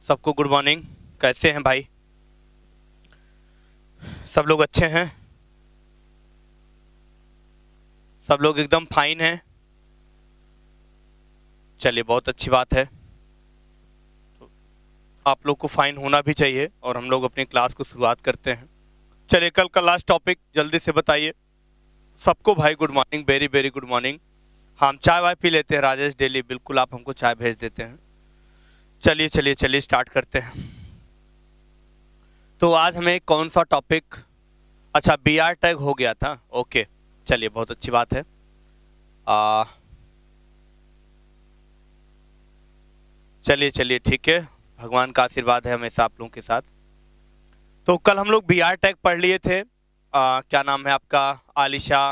सबको good morning. कैसे हैं भाई? सब लोग अच्छे हैं? सब लोग एकदम फाइन हैं? चलिए, बहुत अच्छी बात है। आप लोग को फाइन होना भी चाहिए और हम लोग अपनी क्लास को शुरुआत करते हैं। चलिए, कल का लास्ट टॉपिक जल्दी से बताइए सबको। भाई good morning, very very good morning. हम चाय वाय पी लेते हैं राजेश डेली, बिल्कुल आप हमको चाय भेज देते हैं। चलिए चलिए चलिए स्टार्ट करते हैं। तो आज हमें कौन सा टॉपिक? अच्छा, बी आर टैग हो गया था। ओके, चलिए बहुत अच्छी बात है। आ चलिए चलिए ठीक है, भगवान का आशीर्वाद है हमेशा आप लोगों के साथ। तो कल हम लोग बी आर टैग पढ़ लिए थे। क्या नाम है आपका? आलिशा,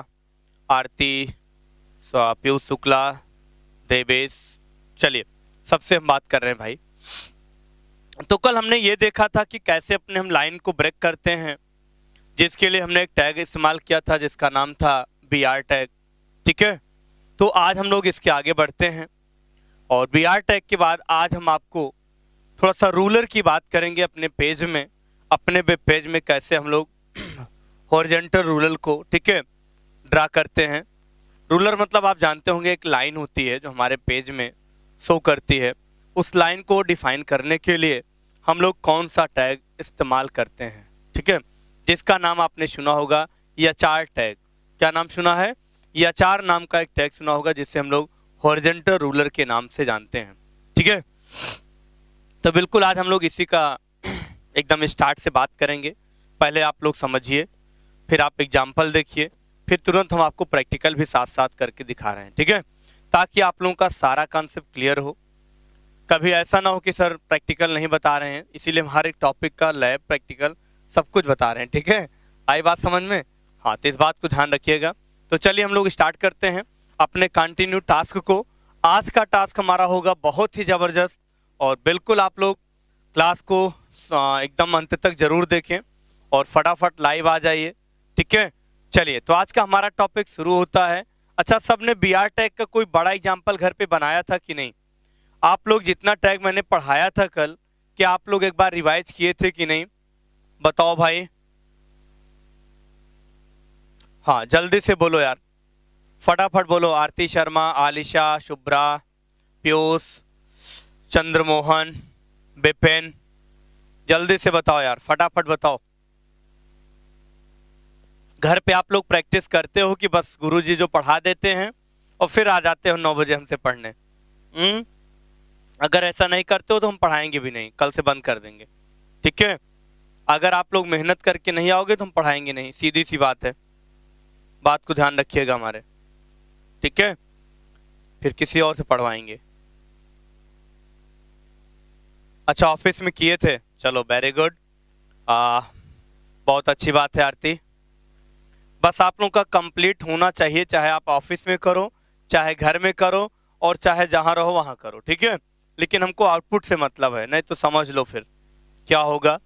आरती, पीयूष शुक्ला, देवेश। चलिए, सबसे हम बात कर रहे हैं भाई। तो कल हमने ये देखा था कि कैसे अपने हम लाइन को ब्रेक करते हैं, जिसके लिए हमने एक टैग इस्तेमाल किया था जिसका नाम था बी आर टैग। ठीक है, तो आज हम लोग इसके आगे बढ़ते हैं और बी आर टैग के बाद आज हम आपको थोड़ा सा रूलर की बात करेंगे अपने पेज में, अपने वेब पेज में कैसे हम लोग हॉरिजॉन्टल रूलर को, ठीक है, ड्रा करते हैं। रूलर मतलब आप जानते होंगे, एक लाइन होती है जो हमारे पेज में शो करती है। उस लाइन को डिफाइन करने के लिए हम लोग कौन सा टैग इस्तेमाल करते हैं, ठीक है, जिसका नाम आपने सुना होगा यचार टैग। क्या नाम सुना है? यचार नाम का एक टैग सुना होगा जिससे हम लोग हॉरिजॉन्टल रूलर के नाम से जानते हैं। ठीक है, तो बिल्कुल आज हम लोग इसी का एकदम स्टार्ट से बात करेंगे। पहले आप लोग समझिए, फिर आप एग्जाम्पल देखिए, फिर तुरंत हम आपको प्रैक्टिकल भी साथ साथ करके दिखा रहे हैं। ठीक है, ताकि आप लोगों का सारा कॉन्सेप्ट क्लियर हो। कभी ऐसा ना हो कि सर प्रैक्टिकल नहीं बता रहे हैं, इसीलिए हम हर एक टॉपिक का लैब प्रैक्टिकल सब कुछ बता रहे हैं। ठीक है, आई बात समझ में? हाँ, तो इस बात को ध्यान रखिएगा। तो चलिए हम लोग स्टार्ट करते हैं अपने कंटिन्यू टास्क को। आज का टास्क हमारा होगा बहुत ही ज़बरदस्त और बिल्कुल आप लोग क्लास को एकदम अंत तक जरूर देखें और फटाफट लाइव आ जाइए। ठीक है, चलिए तो आज का हमारा टॉपिक शुरू होता है। अच्छा, सबने बी आर टैग का कोई बड़ा एग्जाम्पल घर पे बनाया था कि नहीं? आप लोग जितना टैग मैंने पढ़ाया था कल, क्या आप लोग एक बार रिवाइज किए थे कि नहीं? बताओ भाई। हाँ, जल्दी से बोलो यार, फटाफट बोलो। आरती शर्मा, आलिशा, शुभ्रा, पीयूष, चंद्रमोहन, बिपिन, जल्दी से बताओ यार, फटाफट बताओ। घर पे आप लोग प्रैक्टिस करते हो कि बस गुरुजी जो पढ़ा देते हैं और फिर आ जाते हो 9 बजे हमसे पढ़ने? अगर ऐसा नहीं करते हो तो हम पढ़ाएंगे भी नहीं, कल से बंद कर देंगे। ठीक है, अगर आप लोग मेहनत करके नहीं आओगे तो हम पढ़ाएंगे नहीं, सीधी सी बात है। बात को ध्यान रखिएगा हमारे। ठीक है, फिर किसी और से पढ़वाएंगे। अच्छा, ऑफिस में किए थे, चलो वेरी गुड। बहुत अच्छी बात है आरती। बस आप लोगों का कंप्लीट होना चाहिए, चाहे आप ऑफिस में करो, चाहे घर में करो और चाहे जहां रहो वहां करो। ठीक है, लेकिन हमको आउटपुट से मतलब है, नहीं तो समझ लो फिर क्या होगा।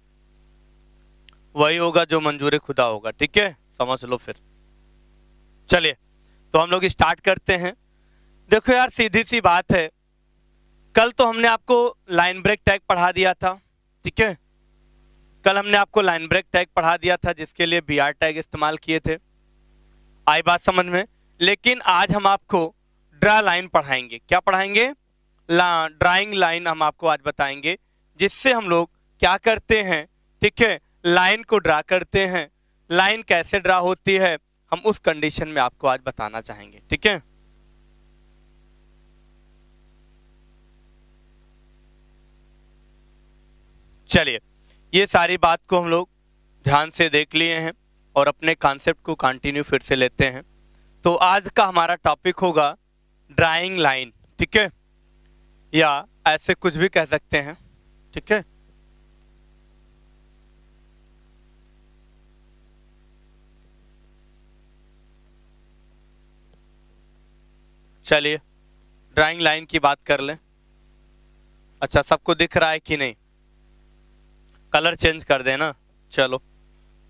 वही होगा जो मंजूर खुदा होगा। ठीक है, समझ लो फिर। चलिए, तो हम लोग स्टार्ट करते हैं। देखो यार, सीधी सी बात है, कल तो हमने आपको लाइन ब्रेक टैग पढ़ा दिया था। ठीक है, कल हमने आपको लाइन ब्रेक टैग पढ़ा दिया था जिसके लिए बी आर टैग इस्तेमाल किए थे। आई बात समझ में? लेकिन आज हम आपको ड्रा लाइन पढ़ाएंगे। क्या पढ़ाएंगे? ड्राइंग लाइन हम आपको आज बताएंगे, जिससे हम लोग क्या करते हैं, ठीक है, लाइन को ड्रा करते हैं। लाइन कैसे ड्रा होती है हम उस कंडीशन में आपको आज बताना चाहेंगे। ठीक है, चलिए, ये सारी बात को हम लोग ध्यान से देख लिए हैं और अपने कॉन्सेप्ट को कंटिन्यू फिर से लेते हैं। तो आज का हमारा टॉपिक होगा ड्राइंग लाइन। ठीक है, या ऐसे कुछ भी कह सकते हैं। ठीक है, चलिए ड्राइंग लाइन की बात कर लें। अच्छा, सबको दिख रहा है कि नहीं? कलर चेंज कर देना, चलो,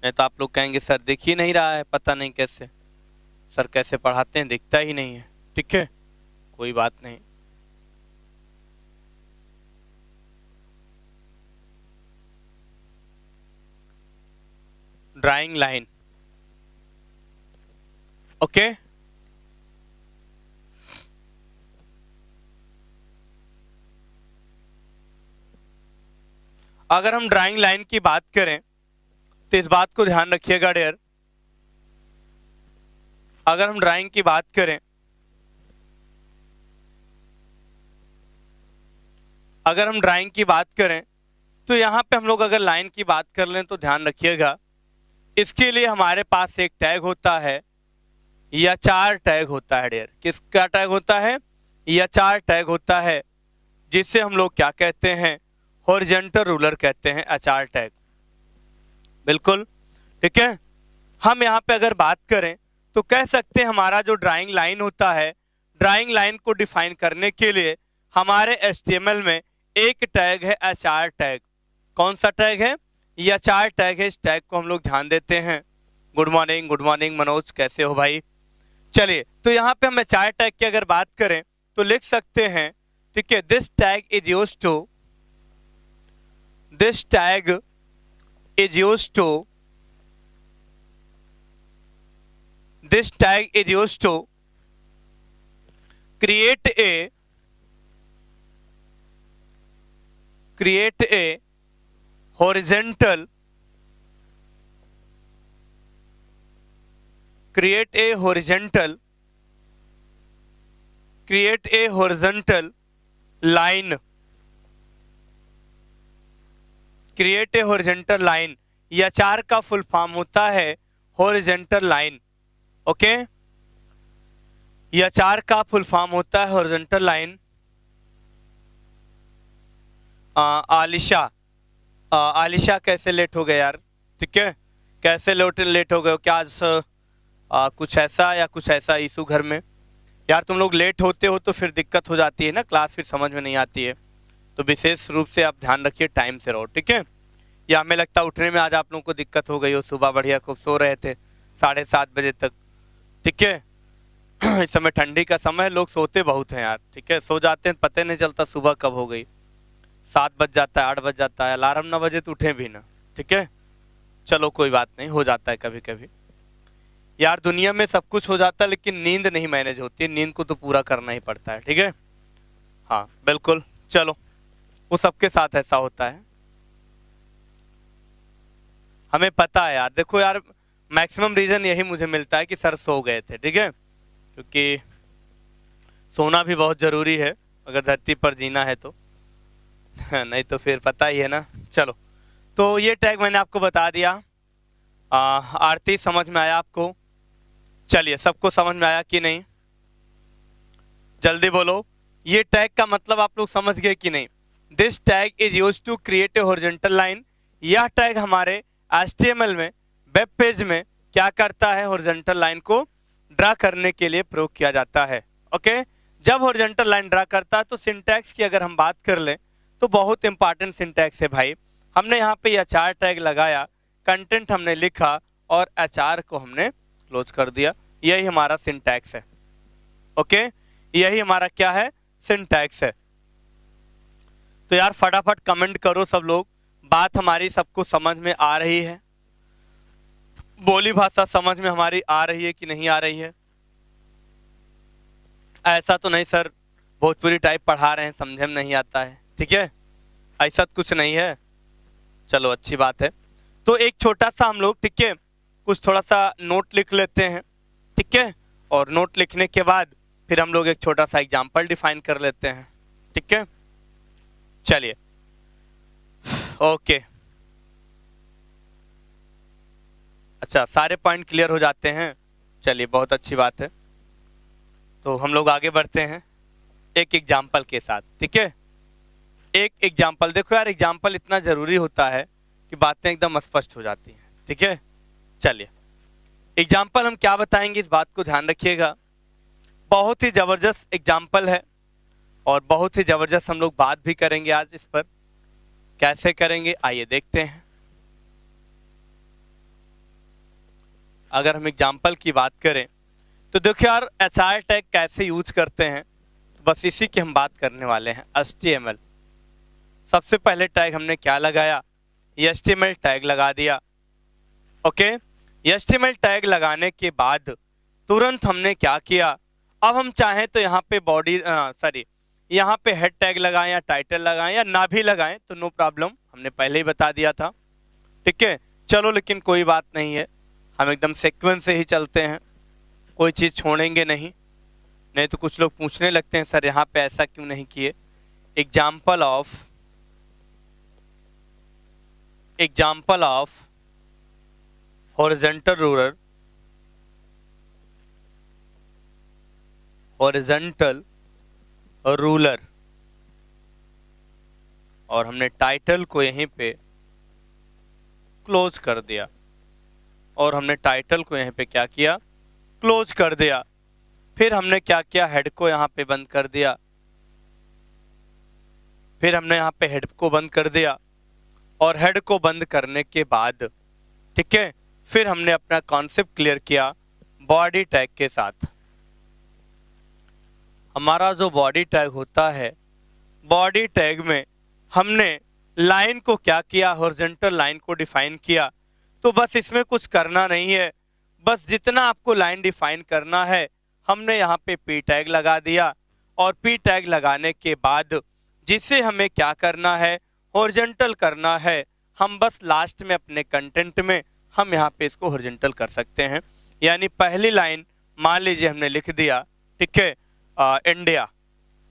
नहीं तो आप लोग कहेंगे सर दिख ही नहीं रहा है, पता नहीं कैसे सर कैसे पढ़ाते हैं, दिखता ही नहीं है। ठीक है, कोई बात नहीं। Drawing line. ओके, अगर हम ड्राइंग लाइन की बात करें तो इस बात को ध्यान रखिएगा डियर, अगर हम ड्राइंग की बात करें, अगर हम ड्राइंग की बात करें तो यहां पे हम लोग अगर लाइन की बात कर लें तो ध्यान रखिएगा, इसके लिए हमारे पास एक टैग होता है या 4 टैग होता है डियर। किसका टैग होता है? या 4 टैग होता है, जिससे हम लोग क्या कहते हैं? हॉरिजॉन्टल रूलर कहते हैं, एचआर टैग। बिल्कुल ठीक है। हम यहाँ पे अगर बात करें तो कह सकते हैं हमारा जो ड्राइंग लाइन होता है, ड्राइंग लाइन को डिफाइन करने के लिए हमारे एचटीएमएल में एक टैग है एचआर टैग। कौन सा टैग है? ये एचआर टैग है। इस टैग को हम लोग ध्यान देते हैं। गुड मॉर्निंग मनोज, कैसे हो भाई? चलिए, तो यहाँ पे हम एचआर टैग की अगर बात करें तो लिख सकते हैं, ठीक है, this tag is used to, this tag is used to, this tag is used to create a horizontal, create a horizontal line, create a horizontal line. या 4 का फुल फॉर्म होता है हॉरिजॉन्टल लाइन। ओके, या 4 का full form होता है horizontal line. Alisha कैसे late हो गए यार? ठीक है, कैसे लेट हो गए हो? क्या आज कुछ ऐसा या कुछ ऐसा इशू घर में? यार तुम लोग लेट होते हो तो फिर दिक्कत हो जाती है ना, क्लास फिर समझ में नहीं आती है। तो विशेष रूप से आप ध्यान रखिए, टाइम से रहो, ठीक है। या हमें लगता है उठने में आज आप लोगों को दिक्कत हो गई हो, सुबह बढ़िया खूब सो रहे थे 7:30 बजे तक, ठीक है। इस समय ठंडी का समय, लोग सोते बहुत हैं यार, ठीक है, सो जाते हैं, पता नहीं चलता सुबह कब हो गई। 7 बज जाता है, 8 बज जाता है, अलार्म ना बजे तो उठे भी ना, ठीक है। चलो कोई बात नहीं, हो जाता है कभी कभी यार। दुनिया में सब कुछ हो जाता है लेकिन नींद नहीं मैनेज होती है, नींद को तो पूरा करना ही पड़ता है, ठीक है। हाँ बिल्कुल, चलो, वो सबके साथ ऐसा होता है, हमें पता है यार। देखो यार, मैक्सिमम रीजन यही मुझे मिलता है कि सर सो गए थे, ठीक है, क्योंकि सोना भी बहुत जरूरी है अगर धरती पर जीना है तो नहीं तो फिर पता ही है ना। चलो, तो ये टैग मैंने आपको बता दिया। आरती समझ में आया आपको? चलिए, सबको समझ में आया कि नहीं? जल्दी बोलो, ये टैग का मतलब आप लोग समझ गए कि नहीं? This tag is used to create a horizontal line. यह टैग हमारे HTML में, वेब पेज में क्या करता है? हॉरिजॉन्टल लाइन को ड्रा करने के लिए प्रयोग किया जाता है। ओके, जब हॉरिजॉन्टल लाइन ड्रा करता है तो सिंटैक्स की अगर हम बात कर लें तो बहुत इंपॉर्टेंट सिंटैक्स है भाई। हमने यहाँ पे एचआर टैग लगाया, कंटेंट हमने लिखा और एचआर को हमने क्लोज कर दिया, यही हमारा सिंटैक्स है। ओके, यही हमारा क्या है? सिंटैक्स है। तो यार फटाफट कमेंट करो सब लोग, बात हमारी सबको समझ में आ रही है? बोली भाषा समझ में हमारी आ रही है कि नहीं आ रही है? ऐसा तो नहीं सर भोजपुरी टाइप पढ़ा रहे हैं, समझे में नहीं आता है, ठीक है, ऐसा तो कुछ नहीं है। चलो अच्छी बात है। तो एक छोटा सा हम लोग, ठीक है, कुछ थोड़ा सा नोट लिख लेते हैं, ठीक है, और नोट लिखने के बाद फिर हम लोग एक छोटा सा एग्जाम्पल डिफाइन कर लेते हैं, ठीक है। चलिए, ओके, अच्छा, सारे पॉइंट क्लियर हो जाते हैं, चलिए बहुत अच्छी बात है। तो हम लोग आगे बढ़ते हैं एक एग्जाम्पल के साथ, ठीक है। एक एग्जाम्पल देखो यार, एग्जाम्पल इतना जरूरी होता है कि बातें एकदम स्पष्ट हो जाती हैं, ठीक है। चलिए, एग्जाम्पल हम क्या बताएंगे, इस बात को ध्यान रखिएगा। बहुत ही जबरदस्त एग्जाम्पल है और बहुत ही जबरदस्त हम लोग बात भी करेंगे आज इस पर। कैसे करेंगे आइए देखते हैं। अगर हम एग्जाम्पल की बात करें तो देखो यार, एचआर टैग कैसे यूज करते हैं, बस इसी की हम बात करने वाले हैं। HTML, सबसे पहले टैग हमने क्या लगाया? HTML टैग लगा दिया। ओके, HTML टैग लगाने के बाद तुरंत हमने क्या किया, अब हम चाहें तो यहाँ पे बॉडी यहाँ पे हेड टैग लगाएं या टाइटल लगाएं या ना भी लगाएं तो नो प्रॉब्लम, हमने पहले ही बता दिया था। ठीक है, चलो लेकिन कोई बात नहीं है, हम एकदम सीक्वेंस से ही चलते हैं, कोई चीज़ छोड़ेंगे नहीं, नहीं तो कुछ लोग पूछने लगते हैं सर यहाँ पे ऐसा क्यों नहीं किए। एग्जाम्पल ऑफ हॉरिजॉन्टल रूलर और हमने टाइटल को यहीं पे क्लोज कर दिया, और हमने टाइटल को यहीं पे क्या किया, क्लोज कर दिया। फिर हमने क्या किया, हेड को यहाँ पे बंद कर दिया, फिर हमने यहाँ पे हेड को बंद कर दिया, और हेड को बंद करने के बाद ठीक है, फिर हमने अपना कॉन्सेप्ट क्लियर किया बॉडी टैग के साथ। हमारा जो बॉडी टैग होता है, बॉडी टैग में हमने लाइन को क्या किया, हॉरिजॉन्टल लाइन को डिफाइन किया। तो बस इसमें कुछ करना नहीं है, बस जितना आपको लाइन डिफाइन करना है हमने यहाँ पे पी टैग लगा दिया, और पी टैग लगाने के बाद जिसे हमें क्या करना है, हॉरिजॉन्टल करना है, हम बस लास्ट में अपने कंटेंट में हम यहाँ पे इसको हॉरिजॉन्टल कर सकते हैं। यानी पहली लाइन मान लीजिए हमने लिख दिया, ठीक है, इंडिया,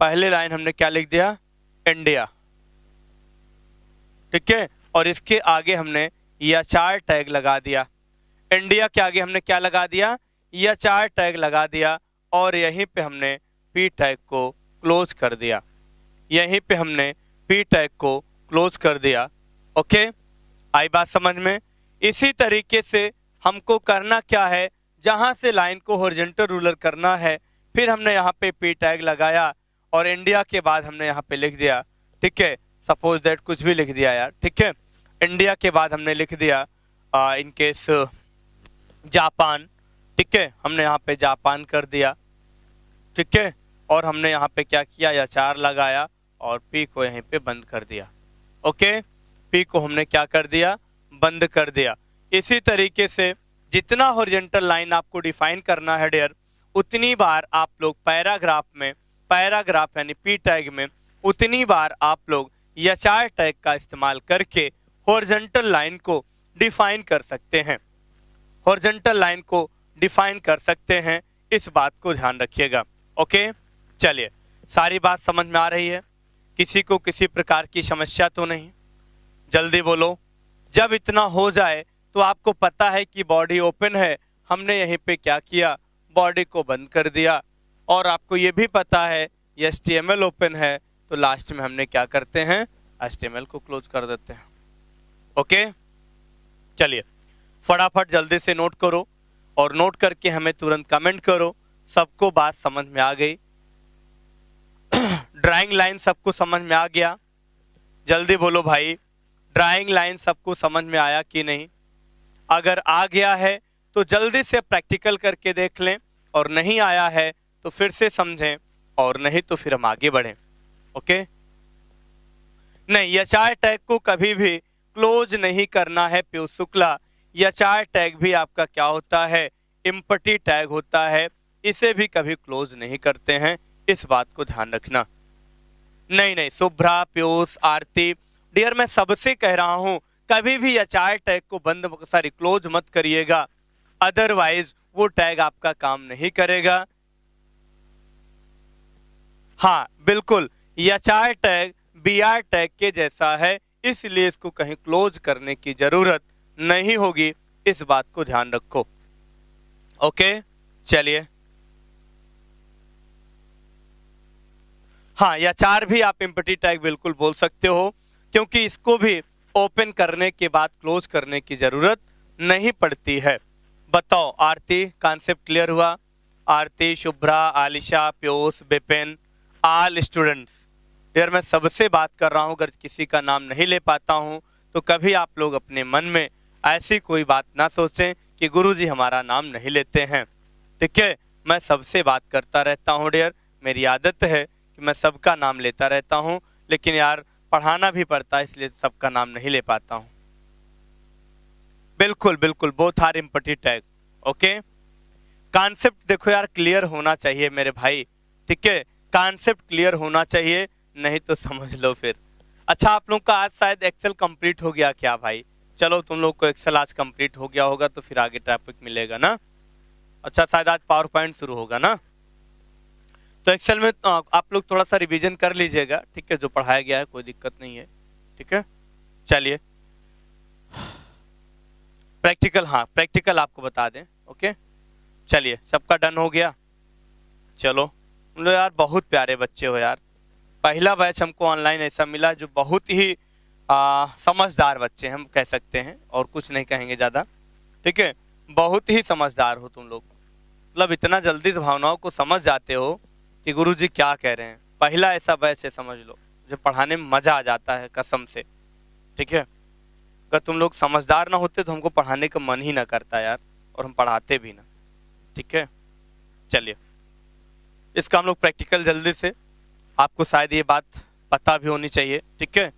पहली लाइन हमने क्या लिख दिया, इंडिया, ठीक है, और इसके आगे हमने HR टैग लगा दिया, इंडिया के आगे हमने क्या लगा दिया, HR टैग लगा दिया, और यहीं पे हमने पी टैग को क्लोज कर दिया, यहीं पे हमने पी टैग को क्लोज कर दिया। ओके, आई बात समझ में। इसी तरीके से हमको करना क्या है, जहां से लाइन को हॉरिजॉन्टल रूलर करना है, फिर हमने यहाँ पे पी टैग लगाया, और इंडिया के बाद हमने यहाँ पे लिख दिया, ठीक है, सपोज दैट कुछ भी लिख दिया यार, ठीक है, इंडिया के बाद हमने लिख दिया इन केस जापान, ठीक है, हमने यहाँ पे जापान कर दिया, ठीक है, और हमने यहाँ पे क्या किया, HR लगाया और पी को यहीं पे बंद कर दिया। ओके, पी को हमने क्या कर दिया, बंद कर दिया। इसी तरीके से जितना हॉरिजॉन्टल लाइन आपको डिफाइन करना है डियर, उतनी बार आप लोग पैराग्राफ यानी पी टैग में उतनी बार आप लोग HR टैग का इस्तेमाल करके हॉरिजॉन्टल लाइन को डिफाइन कर सकते हैं, हॉरिजॉन्टल लाइन को डिफाइन कर सकते हैं, इस बात को ध्यान रखिएगा। ओके, चलिए, सारी बात समझ में आ रही है, किसी को किसी प्रकार की समस्या तो नहीं, जल्दी बोलो। जब इतना हो जाए तो आपको पता है कि बॉडी ओपन है, हमने यहीं पे क्या किया, बॉडी को बंद कर दिया, और आपको ये भी पता है HTML ओपन है, तो लास्ट में हमने क्या करते हैं, HTML को क्लोज कर देते हैं। ओके, चलिए फटाफट जल्दी से नोट करो, और नोट करके हमें तुरंत कमेंट करो, सबको बात समझ में आ गई। ड्राइंग लाइन सबको समझ में आ गया, जल्दी बोलो भाई, ड्राइंग लाइन सबको समझ में आया कि नहीं? अगर आ गया है तो जल्दी से प्रैक्टिकल करके देख लें, और नहीं आया है तो फिर से समझें, और नहीं तो फिर हम आगे बढ़ें। ओके, नहीं, HR टैग को कभी भी क्लोज नहीं करना है पीयूष शुक्ला। HR टैग भी आपका क्या होता है, एम्प्टी टैग होता है, इसे भी कभी क्लोज नहीं करते हैं, इस बात को ध्यान रखना। नहीं, शुभ्रा, पीयूष, आरती, डियर मैं सबसे कह रहा हूं, कभी भी HR टैग को क्लोज मत करिएगा, अदरवाइज वो टैग आपका काम नहीं करेगा। हाँ बिल्कुल, HR टैग BR टैग के जैसा है, इसलिए इसको कहीं क्लोज करने की जरूरत नहीं होगी, इस बात को ध्यान रखो। ओके, चलिए, हाँ, HR भी आप एम्प्टी टैग बिल्कुल बोल सकते हो, क्योंकि इसको भी ओपन करने के बाद क्लोज करने की जरूरत नहीं पड़ती है। बताओ आरती, कॉन्सेप्ट क्लियर हुआ? आरती, शुभ्रा, आलिशा, पीयूष, विपिन, ऑल स्टूडेंट्स, यार मैं सबसे बात कर रहा हूँ, अगर किसी का नाम नहीं ले पाता हूँ तो कभी आप लोग अपने मन में ऐसी कोई बात ना सोचें कि गुरुजी हमारा नाम नहीं लेते हैं। ठीक है, मैं सबसे बात करता रहता हूँ डियर, मेरी आदत है कि मैं सबका नाम लेता रहता हूँ, लेकिन यार पढ़ाना भी पड़ता है, इसलिए सबका नाम नहीं ले पाता हूँ। बिल्कुल बिल्कुल, both are empty tag. Okay, concept देखो यार क्लियर होना चाहिए मेरे भाई, ठीक है, कॉन्सेप्ट क्लियर होना चाहिए, नहीं तो समझ लो फिर। अच्छा, आप लोग का आज शायद एक्सेल कंप्लीट हो गया क्या भाई? चलो, तुम लोग को एक्सेल आज कंप्लीट हो गया होगा तो फिर आगे टॉपिक मिलेगा ना। अच्छा, शायद आज पावर पॉइंट शुरू होगा ना। तो एक्सेल में आप लोग थोड़ा सा रिवीजन कर लीजिएगा, ठीक है, जो पढ़ाया गया है, कोई दिक्कत नहीं है, ठीक है। चलिए, प्रैक्टिकल, हाँ प्रैक्टिकल आपको बता दें। ओके, चलिए, सबका डन हो गया। चलो, तुम लोग यार बहुत प्यारे बच्चे हो यार। पहला बैच हमको ऑनलाइन ऐसा मिला जो बहुत ही समझदार बच्चे हम कह सकते हैं, और कुछ नहीं कहेंगे ज़्यादा, ठीक है। बहुत ही समझदार हो तुम लोग, मतलब इतना जल्दी भावनाओं को समझ जाते हो कि गुरुजी क्या कह रहे हैं। पहला ऐसा बैच है समझ लो, जो पढ़ाने में मज़ा आ जाता है कसम से, ठीक है। अगर तुम लोग समझदार ना होते तो हमको पढ़ाने का मन ही ना करता यार, और हम पढ़ाते भी ना, ठीक है। चलिए, इसका हम लोग प्रैक्टिकल जल्दी से, आपको शायद ये बात पता भी होनी चाहिए, ठीक है।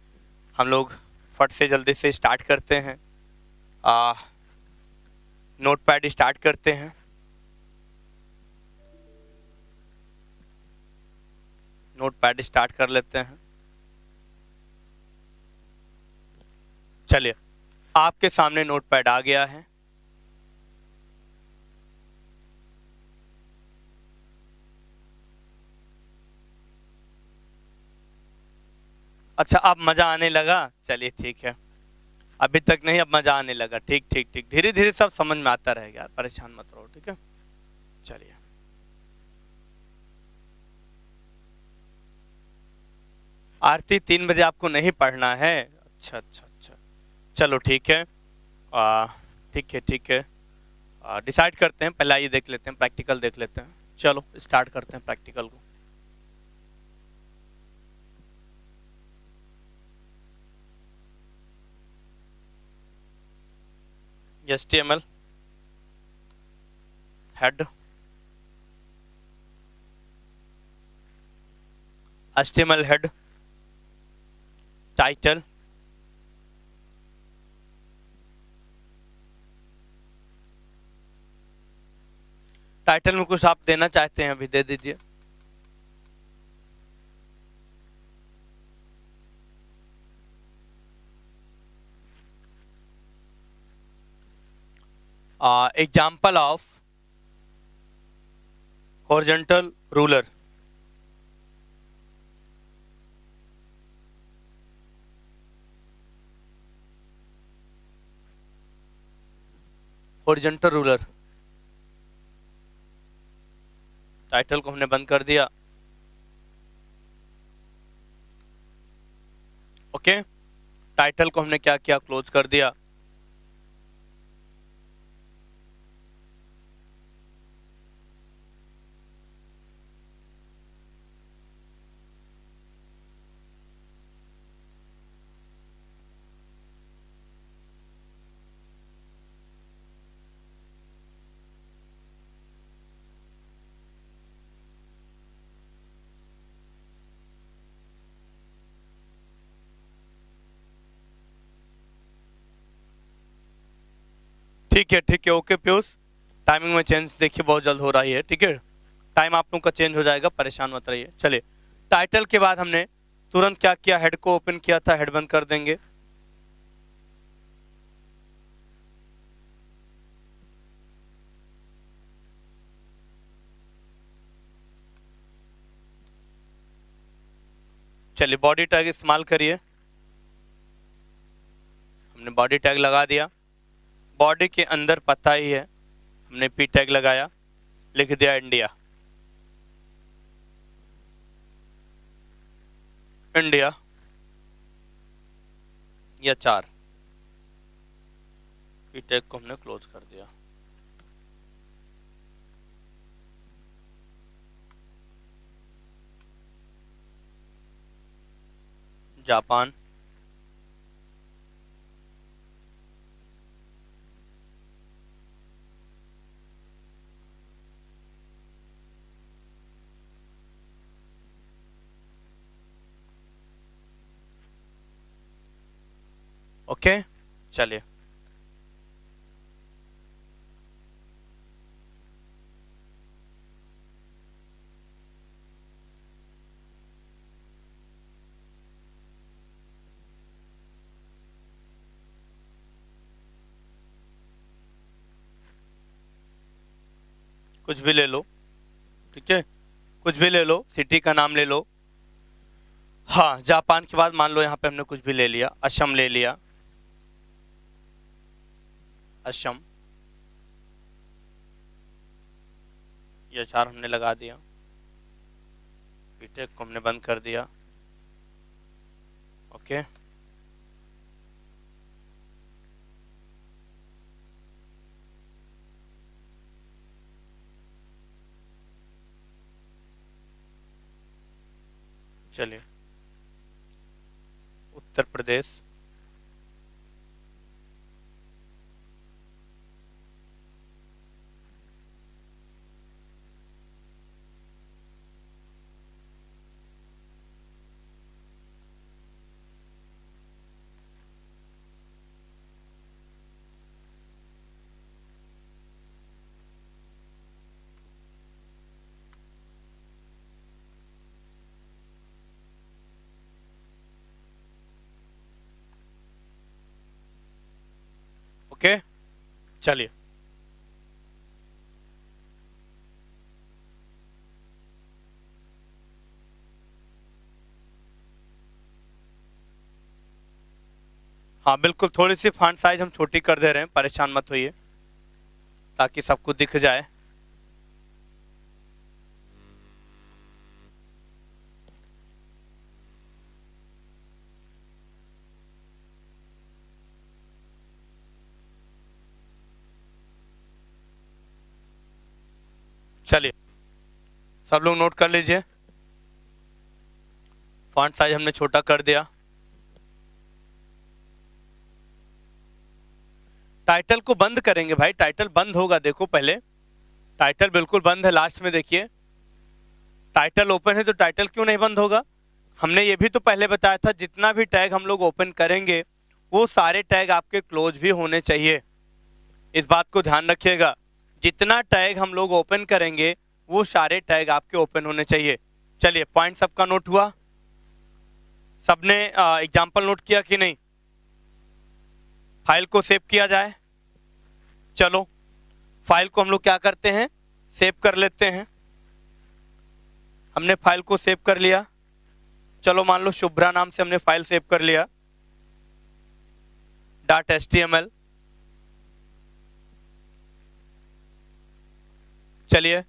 हम लोग फट से जल्दी से स्टार्ट करते हैं। नोटपैड स्टार्ट करते हैं। नोटपैड स्टार्ट कर लेते हैं। चलिए, आपके सामने नोटपैड आ गया है। अच्छा, अब मजा आने लगा, चलिए ठीक है। अभी तक नहीं, अब मजा आने लगा, ठीक ठीक ठीक, धीरे धीरे सब समझ में आता रहेगा यार, परेशान मत रहो, ठीक है। चलिए, आरती 3 बजे आपको नहीं पढ़ना है? अच्छा अच्छा अच्छा, चलो ठीक है। आ, ठीक है ठीक है, डिसाइड करते हैं, पहले ये देख लेते हैं, प्रैक्टिकल देख लेते हैं। चलो स्टार्ट करते हैं प्रैक्टिकल को। HTML head, HTML head, title, title में कुछ आप देना चाहते हैं अभी दे दीजिए। Example of horizontal ruler. Horizontal ruler, title को हमने बंद कर दिया। ओके, टाइटल को हमने क्या किया, क्लोज कर दिया। ठीक है ठीक है, ओके पीयूष, टाइमिंग में चेंज देखिए बहुत जल्द हो रही है, ठीक है। टाइम आप लोग का चेंज हो जाएगा, परेशान मत रहिए। चलिए, टाइटल के बाद हमने तुरंत क्या किया, हेड को ओपन किया था, हेड बंद कर देंगे। चलिए, बॉडी टैग इस्तेमाल करिए। हमने बॉडी टैग लगा दिया। बॉडी के अंदर पता ही है, हमने पी टैग लगाया, लिख दिया इंडिया। इंडिया या 4, पी टैग को हमने क्लोज कर दिया। Japan, okay. चलिए, कुछ भी ले लो, ठीक है, कुछ भी ले लो, सिटी का नाम ले लो। हाँ, जापान के बाद मान लो यहाँ पे हमने कुछ भी ले लिया, असम ले लिया, असम, ये 4 हमने लगा दिया, बीटेक को हमने बंद कर दिया। ओके, चलिए उत्तर प्रदेश, ओके, चलिए हाँ बिल्कुल, थोड़ी सी फॉन्ट साइज हम छोटी कर दे रहे हैं, परेशान मत होइए, ताकि सबको दिख जाए। चलिए सब लोग नोट कर लीजिए, फॉन्ट साइज हमने छोटा कर दिया। टाइटल को बंद करेंगे भाई, टाइटल बंद होगा, देखो पहले टाइटल बिल्कुल बंद है, लास्ट में देखिए टाइटल ओपन है, तो टाइटल क्यों नहीं बंद होगा। हमने ये भी तो पहले बताया था, जितना भी टैग हम लोग ओपन करेंगे वो सारे टैग आपके क्लोज भी होने चाहिए, इस बात को ध्यान रखिएगा। जितना टैग हम लोग ओपन करेंगे वो सारे टैग आपके ओपन होने चाहिए। चलिए पॉइंट सबका नोट हुआ, सबने एग्जाम्पल नोट किया कि नहीं, फाइल को सेव किया जाए। चलो फाइल को हम लोग क्या करते हैं, सेव कर लेते हैं। हमने फाइल को सेव कर लिया, चलो मान लो शुभ्रा नाम से हमने फाइल सेव कर लिया, .html। चलिए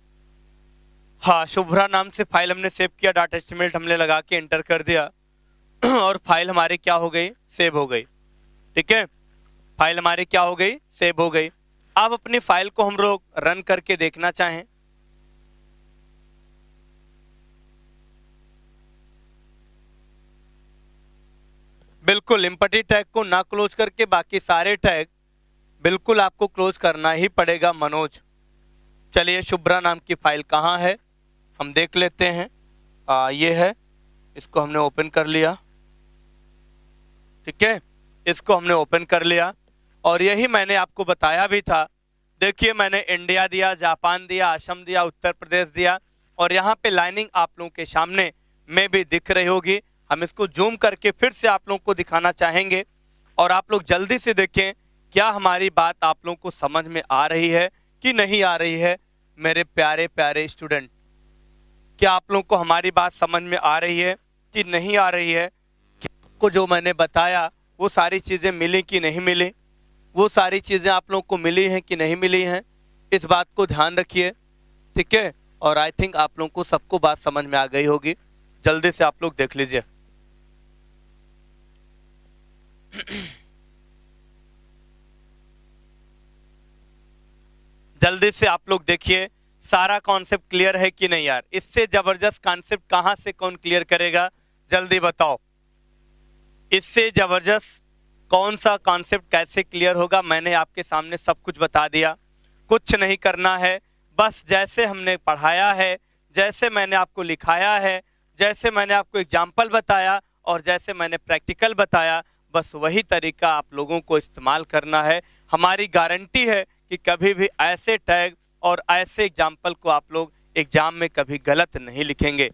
हाँ, शुभ्रा नाम से फाइल हमने सेव किया, .html हमने लगा के एंटर कर दिया और फाइल हमारी क्या हो गई, सेव हो गई। ठीक है, फाइल हमारी क्या हो गई, सेव हो गई। अब अपनी फाइल को हम लोग रन करके देखना चाहें, बिल्कुल एम्पटी टैग को ना क्लोज करके बाकी सारे टैग बिल्कुल आपको क्लोज करना ही पड़ेगा मनोज। चलिए शुभ्रा नाम की फाइल कहाँ है हम देख लेते हैं, ये है, इसको हमने ओपन कर लिया। ठीक है, इसको हमने ओपन कर लिया और यही मैंने आपको बताया भी था। देखिए मैंने इंडिया दिया, जापान दिया, असम दिया, उत्तर प्रदेश दिया और यहाँ पे लाइनिंग आप लोगों के सामने में भी दिख रही होगी। हम इसको जूम करके फिर से आप लोगों को दिखाना चाहेंगे और आप लोग जल्दी से देखें क्या हमारी बात आप लोगों को समझ में आ रही है कि नहीं आ रही है। मेरे प्यारे प्यारे स्टूडेंट, क्या आप लोगों को हमारी बात समझ में आ रही है कि नहीं आ रही है? क्या आपको जो मैंने बताया वो सारी चीज़ें मिली कि नहीं मिली, वो सारी चीज़ें आप लोगों को मिली हैं कि नहीं मिली हैं, इस बात को ध्यान रखिए। ठीक है, और आई थिंक आप लोगों को सबको बात समझ में आ गई होगी। जल्दी से आप लोग देख लीजिए। जल्दी से आप लोग देखिए, सारा कॉन्सेप्ट क्लियर है कि नहीं यार? इससे जबरदस्त कॉन्सेप्ट कहां से कौन क्लियर करेगा, जल्दी बताओ। इससे जबरदस्त कौन सा कॉन्सेप्ट कैसे क्लियर होगा? मैंने आपके सामने सब कुछ बता दिया, कुछ नहीं करना है, बस जैसे हमने पढ़ाया है, जैसे मैंने आपको लिखाया है, जैसे मैंने आपको एग्जाम्पल बताया और जैसे मैंने प्रैक्टिकल बताया, बस वही तरीका आप लोगों को इस्तेमाल करना है। हमारी गारंटी है कि कभी भी ऐसे टैग और ऐसे एग्जाम्पल को आप लोग एग्जाम में कभी गलत नहीं लिखेंगे।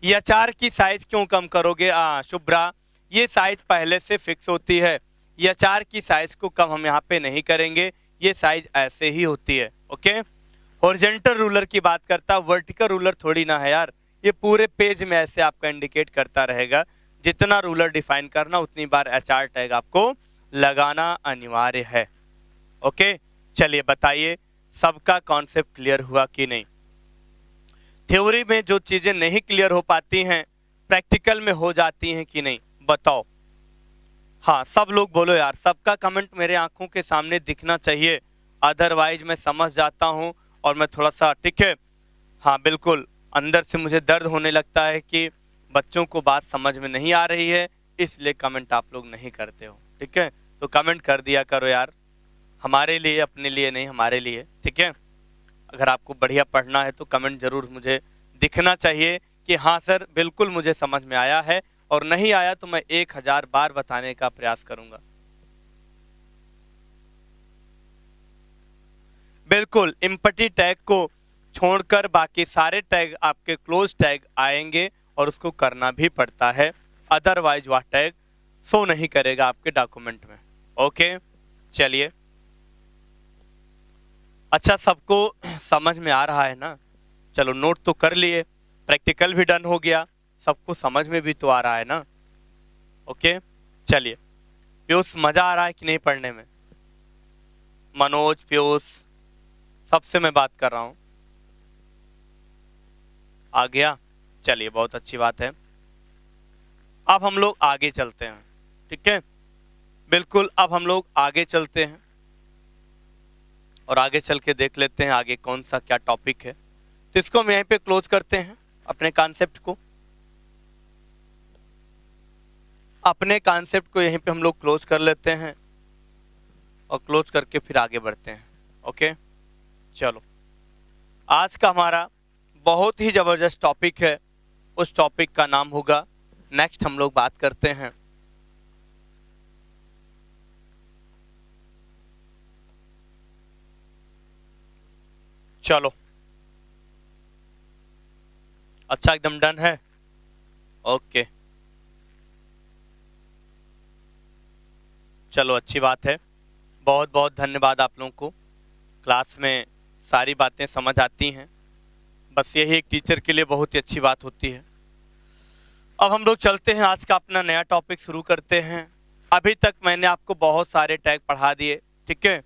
ये 4 की साइज क्यों कम करोगे शुभ्रा? ये साइज पहले से फिक्स होती है, ये 4 की साइज को कम हम यहाँ पे नहीं करेंगे, ये साइज ऐसे ही होती है। ओके, हॉरिजॉन्टल रूलर की बात करता, वर्टिकल रूलर थोड़ी ना है यार, ये पूरे पेज में ऐसे आपका इंडिकेट करता रहेगा। जितना रूलर डिफाइन करना उतनी बार HR टैग आपको लगाना अनिवार्य है। ओके, चलिए बताइए सबका कॉन्सेप्ट क्लियर हुआ कि नहीं। थ्योरी में जो चीजें नहीं क्लियर हो पाती हैं प्रैक्टिकल में हो जाती हैं कि नहीं, बताओ। हाँ, सब लोग बोलो यार, सबका कमेंट मेरे आंखों के सामने दिखना चाहिए, अदरवाइज मैं समझ जाता हूँ और मैं थोड़ा सा, ठीक है, हाँ बिल्कुल, अंदर से मुझे दर्द होने लगता है कि बच्चों को बात समझ में नहीं आ रही है, इसलिए कमेंट आप लोग नहीं करते हो। ठीक है, तो कमेंट कर दिया करो यार, हमारे लिए, अपने लिए नहीं, हमारे लिए। ठीक है, अगर आपको बढ़िया पढ़ना है तो कमेंट जरूर मुझे दिखना चाहिए कि हाँ सर बिल्कुल मुझे समझ में आया है, और नहीं आया तो मैं 1000 बार बताने का प्रयास करूंगा। बिल्कुल, एम्पटी टैग को छोड़कर बाकी सारे टैग आपके क्लोज टैग आएंगे और उसको करना भी पड़ता है, अदरवाइज वह टैग शो नहीं करेगा आपके डॉक्यूमेंट में। ओके, चलिए, अच्छा सबको समझ में आ रहा है ना? चलो नोट तो कर लिए, प्रैक्टिकल भी डन हो गया, सबको समझ में भी तो आ रहा है ना? ओके, चलिए, पीयूष मजा आ रहा है कि नहीं पढ़ने में? मनोज, पीयूष, सबसे मैं बात कर रहा हूं, आ गया? चलिए, बहुत अच्छी बात है। अब हम लोग आगे चलते हैं, ठीक है, बिल्कुल, अब हम लोग आगे चलते हैं और आगे चल के देख लेते हैं आगे कौन सा क्या टॉपिक है। तो इसको हम यहीं पे क्लोज करते हैं, अपने कॉन्सेप्ट को, अपने कॉन्सेप्ट को यहीं पे हम लोग क्लोज कर लेते हैं और क्लोज करके फिर आगे बढ़ते हैं। ओके, चलो, आज का हमारा बहुत ही जबरदस्त टॉपिक है, उस टॉपिक का नाम होगा, नेक्स्ट हम लोग बात करते हैं चलो, अच्छा एकदम डन है? ओके, चलो अच्छी बात है, बहुत बहुत धन्यवाद आप लोगों को, क्लास में सारी बातें समझ आती हैं, बस यही एक टीचर के लिए बहुत ही अच्छी बात होती है। अब हम लोग चलते हैं, आज का अपना नया टॉपिक शुरू करते हैं। अभी तक मैंने आपको बहुत सारे टैग पढ़ा दिए, ठीक है,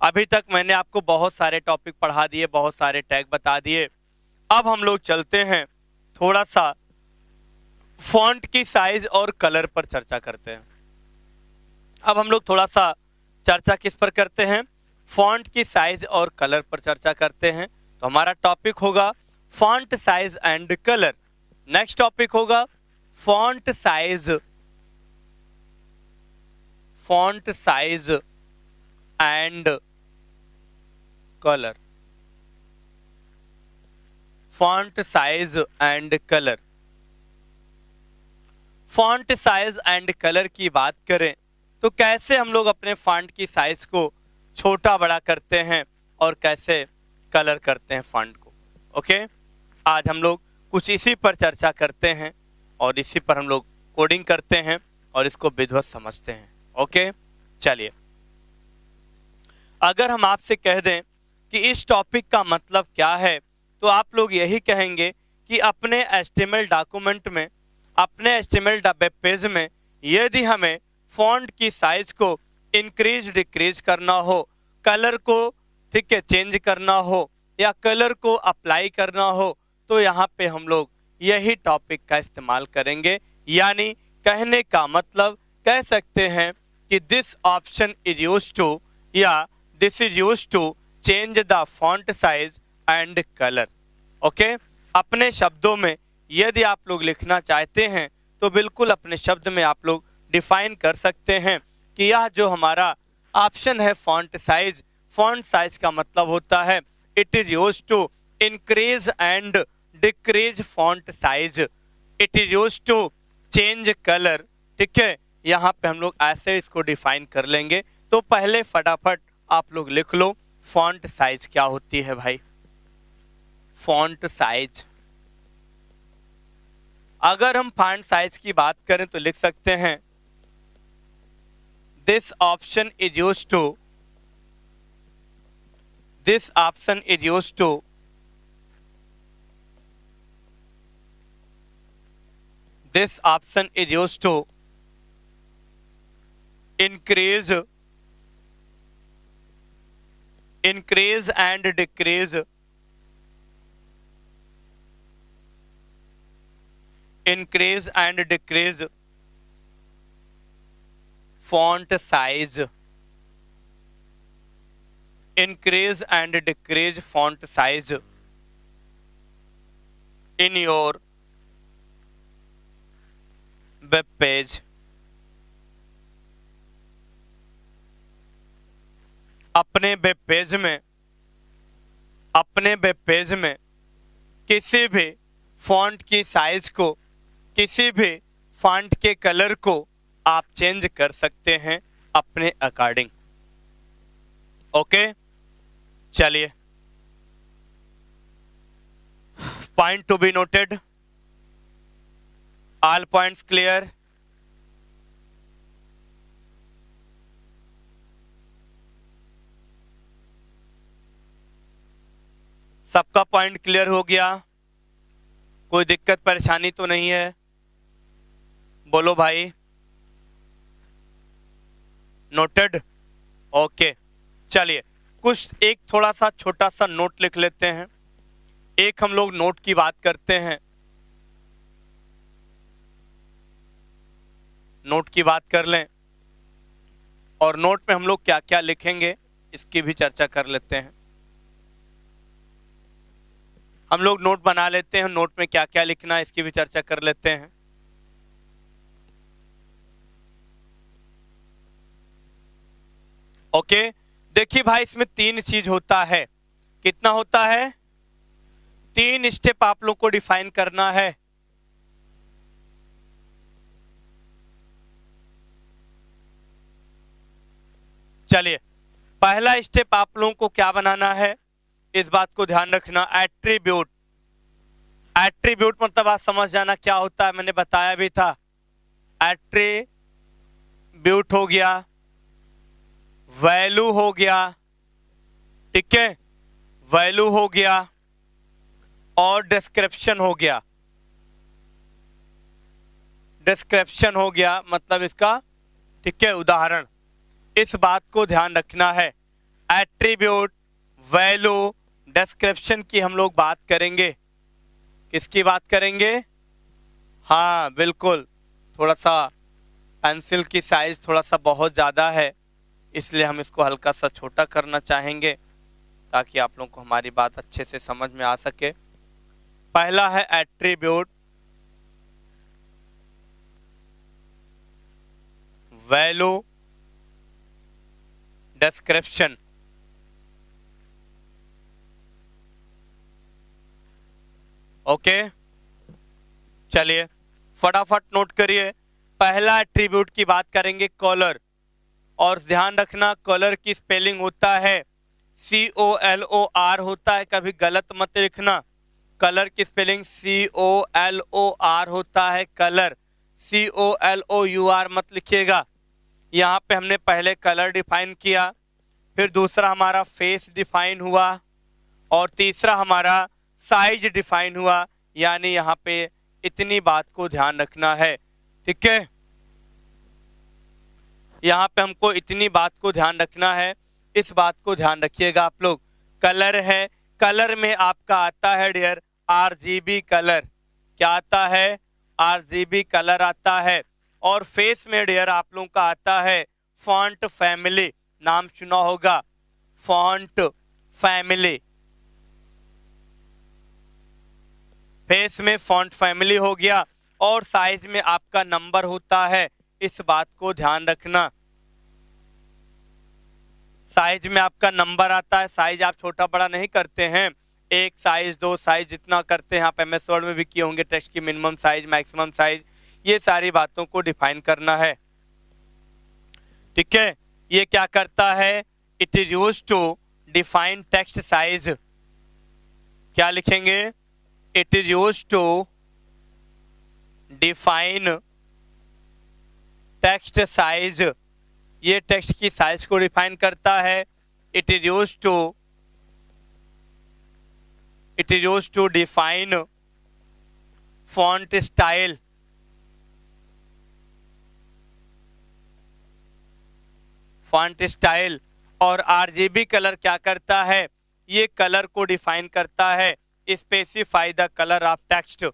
अभी तक मैंने आपको बहुत सारे टॉपिक पढ़ा दिए, बहुत सारे टैग बता दिए। अब हम लोग चलते हैं, थोड़ा सा फॉन्ट की साइज और कलर पर चर्चा करते हैं। अब हम लोग थोड़ा सा चर्चा किस पर करते हैं? फॉन्ट की साइज और कलर पर चर्चा करते हैं। तो हमारा टॉपिक होगा font size and colour. Next topic होगा font size, font size and colour, font size and colour. Font size and colour की बात करें तो कैसे हम लोग अपने फॉन्ट की साइज को छोटा बड़ा करते हैं और कैसे कलर करते हैं फॉन्ट को। ओके, आज हम लोग कुछ इसी पर चर्चा करते हैं और इसी पर हम लोग कोडिंग करते हैं और इसको विधिवत समझते हैं। ओके, चलिए, अगर हम आपसे कह दें कि इस टॉपिक का मतलब क्या है तो आप लोग यही कहेंगे कि अपने HTML डॉक्यूमेंट में, अपने HTML वेब पेज में यदि हमें फॉन्ट की साइज को इंक्रीज डिक्रीज करना हो, कलर को, ठीक है, चेंज करना हो या कलर को अप्लाई करना हो, तो यहाँ पे हम लोग यही टॉपिक का इस्तेमाल करेंगे। यानी कहने का मतलब कह सकते हैं कि this option is used to, या this is used to change the font size and colour. Okay, अपने शब्दों में यदि आप लोग लिखना चाहते हैं तो बिल्कुल अपने शब्द में आप लोग डिफाइन कर सकते हैं कि यह जो हमारा ऑप्शन है फॉन्ट साइज, फॉन्ट साइज का मतलब होता है it is used to increase and decrease font size, it is used to change colour. ठीक है, यहाँ पे हम लोग ऐसे इसको डिफाइन कर लेंगे। तो पहले फटाफट आप लोग लिख लो फॉन्ट साइज क्या होती है भाई। फॉन्ट साइज, अगर हम फॉन्ट साइज की बात करें तो लिख सकते हैं this option is used to this option is used to this option is used to increase and decrease font size, increase and decrease font size in your web page. अपने web page में किसी भी font की size को, किसी भी font के colour को आप चेंज कर सकते हैं अपने अकॉर्डिंग। ओके, चलिए, point to be noted, all points clear. सबका पॉइंट क्लियर हो गया? कोई दिक्कत परेशानी तो नहीं है? बोलो भाई। नोटेड? ओके, चलिए कुछ एक थोड़ा सा छोटा सा नोट लिख लेते हैं। एक हम लोग नोट की बात करते हैं, नोट की बात कर लें, और नोट में हम लोग क्या क्या लिखेंगे इसकी भी चर्चा कर लेते हैं। हम लोग नोट बना लेते हैं, नोट में क्या क्या लिखना है इसकी भी चर्चा कर लेते हैं। ओके, देखिए भाई, इसमें 3 चीज होता है। कितना होता है? 3 स्टेप आप लोग को डिफाइन करना है। चलिए, पहला स्टेप आप लोगों को क्या बनाना है, इस बात को ध्यान रखना। एट्रीब्यूट। एट्रीब्यूट मतलब आप समझ जाना क्या होता है, मैंने बताया भी था। एट्रीब्यूट हो गया, वैल्यू हो गया, ठीक है, वैल्यू हो गया, और डिस्क्रिप्शन हो गया। डिस्क्रिप्शन हो गया मतलब इसका, ठीक है, उदाहरण। इस बात को ध्यान रखना है। एट्रीब्यूट, वैल्यू, डिस्क्रिप्शन की हम लोग बात करेंगे। किसकी बात करेंगे? हाँ बिल्कुल, थोड़ा सा पेंसिल की साइज थोड़ा सा बहुत ज़्यादा है, इसलिए हम इसको हल्का सा छोटा करना चाहेंगे ताकि आप लोगों को हमारी बात अच्छे से समझ में आ सके। पहला है एट्रीब्यूट, वैल्यू, डिस्क्रिप्शन। ओके, चलिए फटाफट नोट करिए। पहला एट्रीब्यूट की बात करेंगे, कलर। और ध्यान रखना, कलर की स्पेलिंग होता है COLOR होता है, कभी गलत मत लिखना। कलर की स्पेलिंग COLOR होता है, कलर। COLOUR मत लिखिएगा। यहाँ पे हमने पहले कलर डिफाइन किया, फिर दूसरा हमारा फेस डिफाइन हुआ, और तीसरा हमारा साइज डिफाइन हुआ। यानी यहाँ पे इतनी बात को ध्यान रखना है, ठीक है। यहाँ पे हमको इतनी बात को ध्यान रखना है, इस बात को ध्यान रखिएगा आप लोग। कलर है, कलर में आपका आता है डियर RGB कलर। क्या आता है? RGB कलर आता है। और फेस में डियर आप लोगों का आता है फॉन्ट फैमिली। नाम सुना होगा, फॉन्ट फैमिली। फेस में फॉन्ट फैमिली हो गया, और साइज में आपका नंबर होता है। इस बात को ध्यान रखना, साइज में आपका नंबर आता है। साइज आप छोटा बड़ा नहीं करते हैं, 1 साइज 2 साइज जितना करते हैं आप MS वर्ड में भी किए होंगे। टेक्स्ट की मिनिमम साइज, मैक्सिमम साइज, ये सारी बातों को डिफाइन करना है, ठीक है। ये क्या करता है? It is use to define text size. क्या लिखेंगे? It is use to define text size, ये टेक्स्ट की साइज को डिफाइन करता है। It is used to define font style. Font style. और आरजीबी कलर क्या करता है, ये कलर को डिफाइन करता है। Specify the colour of text,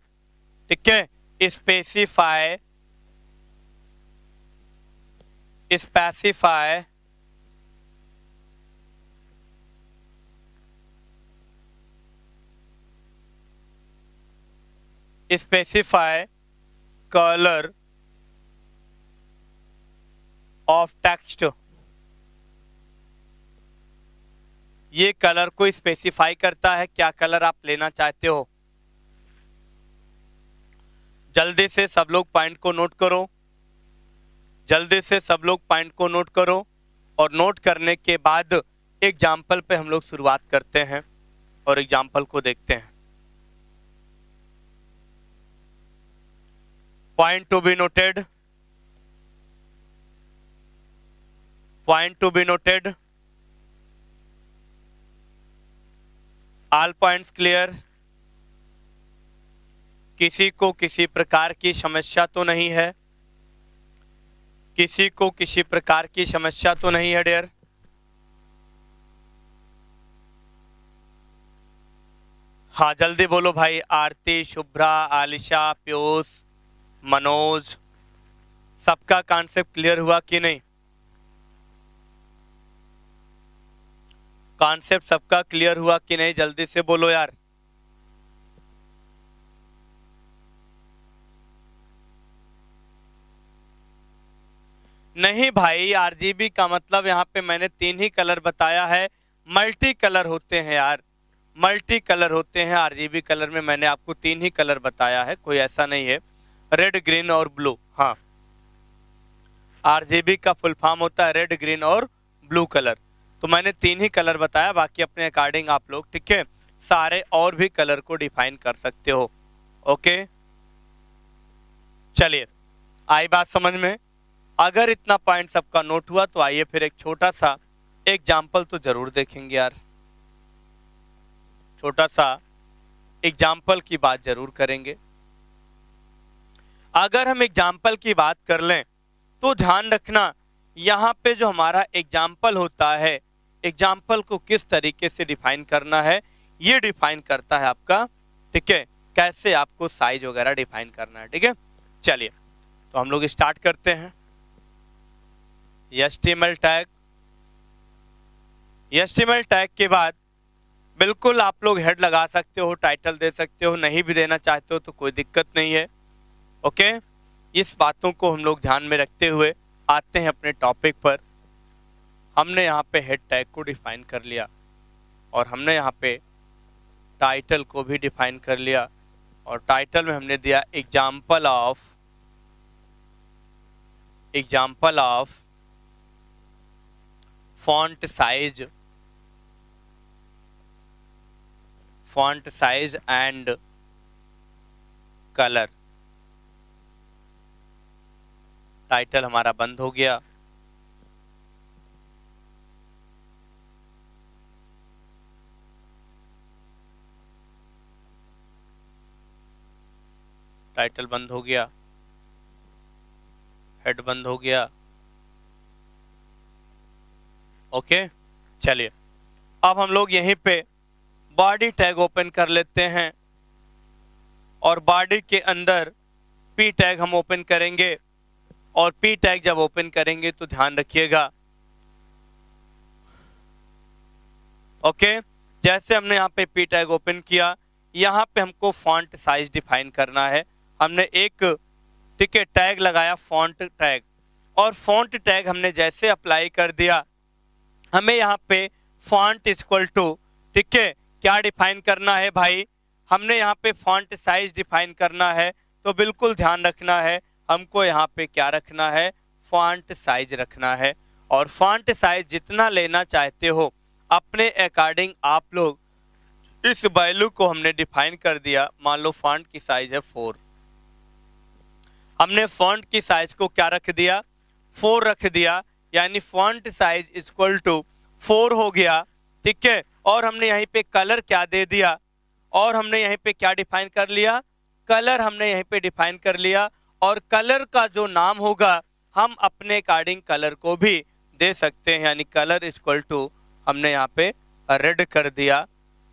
ठीक है, स्पेसिफाई कलर ऑफ टेक्स्ट। ये कलर को स्पेसिफाई करता है, क्या कलर आप लेना चाहते हो। जल्दी से सब लोग पॉइंट को नोट करो, जल्दी से सब लोग पॉइंट को नोट करो। और नोट करने के बाद एग्जाम्पल पे हम लोग शुरुआत करते हैं और एग्जाम्पल को देखते हैं। Point to be noted, point to be noted, all points clear. किसी को किसी प्रकार की समस्या तो नहीं है, किसी को किसी प्रकार की समस्या तो नहीं है डियर। हाँ जल्दी बोलो भाई। आरती, शुभ्रा, आलिशा, पीयूष, मनोज, सबका कॉन्सेप्ट क्लियर हुआ कि नहीं? कॉन्सेप्ट सबका क्लियर हुआ कि नहीं, जल्दी से बोलो यार। नहीं भाई, आरजीबी का मतलब यहाँ पे मैंने 3 ही कलर बताया है। मल्टी कलर होते हैं यार, मल्टी कलर होते हैं। आरजीबी कलर में मैंने आपको 3 ही कलर बताया है, कोई ऐसा नहीं है रेड, ग्रीन और ब्लू। हाँ, आरजीबी का फुल फॉर्म होता है रेड, ग्रीन और ब्लू कलर। तो मैंने 3 ही कलर बताया, बाकी अपने अकॉर्डिंग आप लोग, ठीक है, सारे और भी कलर को डिफाइन कर सकते हो। ओके, चलिए आई बात समझ में। अगर इतना पॉइंट सबका नोट हुआ तो आइए फिर एक छोटा सा एग्जाम्पल तो जरूर देखेंगे यार, छोटा सा एग्जाम्पल की बात जरूर करेंगे। अगर हम एग्जाम्पल की बात कर लें तो ध्यान रखना, यहाँ पे जो हमारा एग्जाम्पल होता है, एग्जाम्पल को किस तरीके से डिफाइन करना है, ये डिफाइन करता है आपका, ठीक है, कैसे आपको साइज वगैरह डिफाइन करना है। ठीक है, चलिए तो हम लोग स्टार्ट करते हैं। HTML टैग, HTML टैग के बाद बिल्कुल आप लोग हेड लगा सकते हो, टाइटल दे सकते हो, नहीं भी देना चाहते हो तो कोई दिक्कत नहीं है। ओके, इस बातों को हम लोग ध्यान में रखते हुए आते हैं अपने टॉपिक पर। हमने यहाँ पे हेड टैग को डिफाइन कर लिया और हमने यहाँ पे टाइटल को भी डिफाइन कर लिया, और टाइटल में हमने दिया example of font size and colour. Title हमारा बंद हो गया। टाइटल बंद हो गया, हेड बंद हो गया। ओके, चलिए अब हम लोग यहीं पे बॉडी टैग ओपन कर लेते हैं, और बॉडी के अंदर पी टैग हम ओपन करेंगे। और पी टैग जब ओपन करेंगे तो ध्यान रखिएगा, ओके, जैसे हमने यहाँ पे पी टैग ओपन किया, यहाँ पे हमको फॉन्ट साइज डिफाइन करना है। हमने एक, ठीक है, टैग लगाया फॉन्ट टैग, और फॉन्ट टैग हमने जैसे अप्लाई कर दिया, हमें यहाँ पे फॉन्ट इक्वल टू, ठीक है, क्या डिफाइन करना है भाई, हमने यहाँ पे फॉन्ट साइज डिफाइन करना है। तो बिल्कुल ध्यान रखना है, हमको यहाँ पे क्या रखना है, फॉन्ट साइज रखना है। और फॉन्ट साइज जितना लेना चाहते हो अपने अकॉर्डिंग आप लोग, इस वैल्यू को हमने डिफाइन कर दिया। मान लो फॉन्ट की साइज है 4, हमने फॉन्ट की साइज को क्या रख दिया, 4 रख दिया। यानी फॉन्ट साइज इक्वल टू 4 हो गया, ठीक है। और हमने यहीं पे कलर क्या दे दिया, और हमने यहीं पे क्या डिफाइन कर लिया, कलर हमने यहीं पे डिफाइन कर लिया। और कलर का जो नाम होगा हम अपने अकॉर्डिंग कलर को भी दे सकते हैं, यानी कलर इक्वल टू हमने यहाँ पे रेड कर दिया,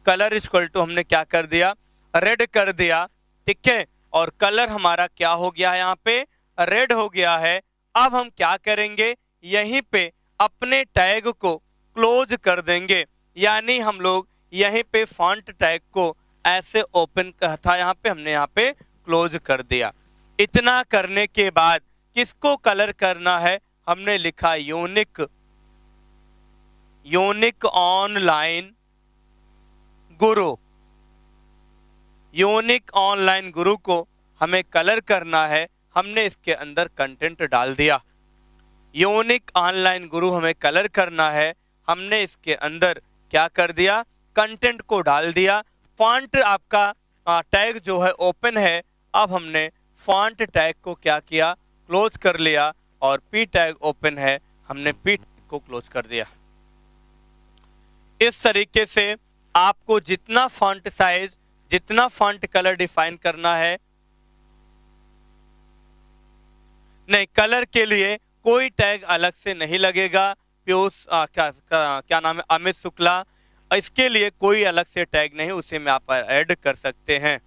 कलर इक्वल टू हमने क्या कर दिया, रेड कर दिया, ठीक है। और कलर हमारा क्या हो गया है, यहाँ पे रेड हो गया है। अब हम क्या करेंगे, यहीं पे अपने टैग को क्लोज कर देंगे, यानी हम लोग यहीं पे फॉन्ट टैग को ऐसे ओपन था, यहाँ पे हमने यहाँ पे क्लोज कर दिया। इतना करने के बाद किसको कलर करना है, हमने लिखा यूनिक ऑनलाइन गुरु, यूनिक ऑनलाइन गुरु को हमें कलर करना है। हमने इसके अंदर कंटेंट डाल दिया, यूनिक ऑनलाइन गुरु हमें कलर करना है, हमने इसके अंदर क्या कर दिया, कंटेंट को डाल दिया। फॉन्ट आपका टैग जो है ओपन है, अब हमने फॉन्ट टैग को क्या किया, क्लोज कर लिया। और पी टैग ओपन है, हमने पी टैग को क्लोज कर दिया। इस तरीके से आपको जितना फॉन्ट साइज, जितना फॉन्ट कलर डिफाइन करना है, नहीं कलर के लिए कोई टैग अलग से नहीं लगेगा। पीयूष क्या नाम है, अमित शुक्ला, इसके लिए कोई अलग से टैग नहीं, उसे में आप ऐड कर सकते हैं।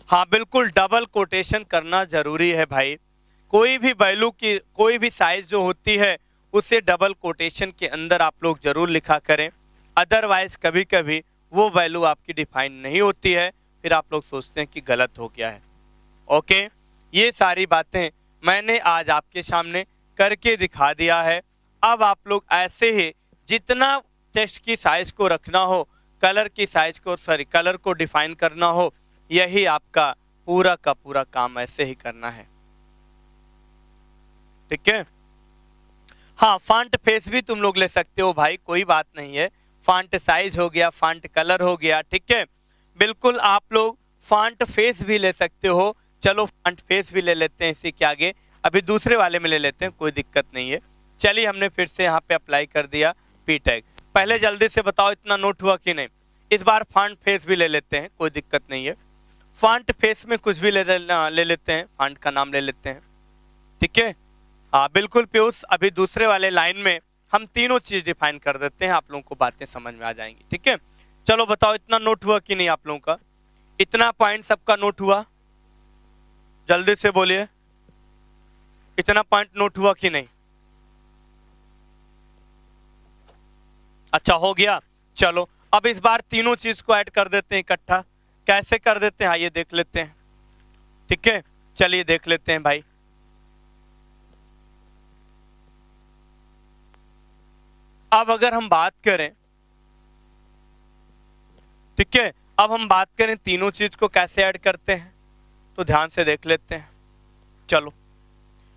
हाँ बिल्कुल, डबल कोटेशन करना जरूरी है भाई। कोई भी वैल्यू की कोई भी साइज जो होती है उसे डबल कोटेशन के अंदर आप लोग जरूर लिखा करें, अदरवाइज कभी कभी वो वैल्यू आपकी डिफाइन नहीं होती है, फिर आप लोग सोचते हैं कि गलत हो गया है। ओके, ये सारी बातें मैंने आज आपके सामने करके दिखा दिया है। अब आप लोग ऐसे ही जितना टेक्स्ट की साइज को रखना हो, कलर की साइज को कलर को डिफाइन करना हो, यही आपका पूरा का पूरा काम ऐसे ही करना है, ठीक है। हाँ, फॉन्ट फेस भी तुम लोग ले सकते हो भाई, कोई बात नहीं है। फॉन्ट साइज हो गया, फॉन्ट कलर हो गया, ठीक है। बिल्कुल आप लोग फॉन्ट फेस भी ले सकते हो। चलो फॉन्ट फेस भी ले लेते हैं इसी के आगे, अभी दूसरे वाले में ले लेते हैं, कोई दिक्कत नहीं है। चलिए हमने फिर से यहाँ पे अप्लाई कर दिया पी टैग। पहले जल्दी से बताओ इतना नोट हुआ कि नहीं। इस बार फॉन्ट फेस भी ले लेते हैं, कोई दिक्कत नहीं है। फॉन्ट फेस में कुछ भी ले लेते हैं, फॉन्ट का नाम ले लेते हैं, ठीक है। हाँ बिल्कुल पीयूष, अभी दूसरे वाले लाइन में हम तीनों चीज डिफाइन कर देते हैं, आप लोगों को बातें समझ में आ जाएंगी, ठीक है। चलो बताओ इतना नोट हुआ कि नहीं आप लोगों का, इतना पॉइंट सबका नोट हुआ, जल्दी से बोलिए, इतना पॉइंट नोट हुआ कि नहीं। अच्छा हो गया। चलो अब इस बार तीनों चीज को ऐड कर देते हैं इकट्ठा, कैसे कर देते हैं आइए देख लेते हैं, ठीक है। चलिए देख लेते हैं भाई। अब अगर हम बात करें, ठीक है, अब हम बात करें तीनों चीज को कैसे ऐड करते हैं, तो ध्यान से देख लेते हैं। चलो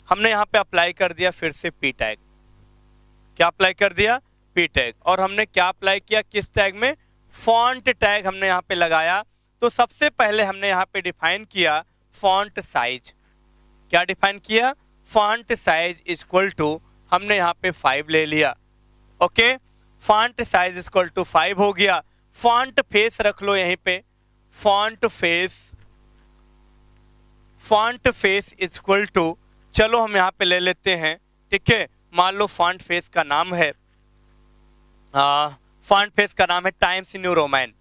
हमने यहां पे अप्लाई कर दिया फिर से पी टैग, क्या अप्लाई कर दिया, पी टैग। और हमने क्या अप्लाई किया, किस टैग में, फॉन्ट टैग हमने यहां पे लगाया। तो सबसे पहले हमने यहां पे डिफाइन किया फॉन्ट साइज, क्या डिफाइन किया, फॉन्ट साइज इक्वल टू हमने यहां पे 5 ले लिया, okay. Font size equal to 5 हो गया। फॉन्ट फेस रख लो यहीं पे, फॉन्ट फेस इक्वल टू, चलो हम यहां पे ले लेते हैं, ठीक है। मान लो फॉन्ट फेस का नाम है फॉन्ट फेस का नाम है टाइम्स न्यू रोमन,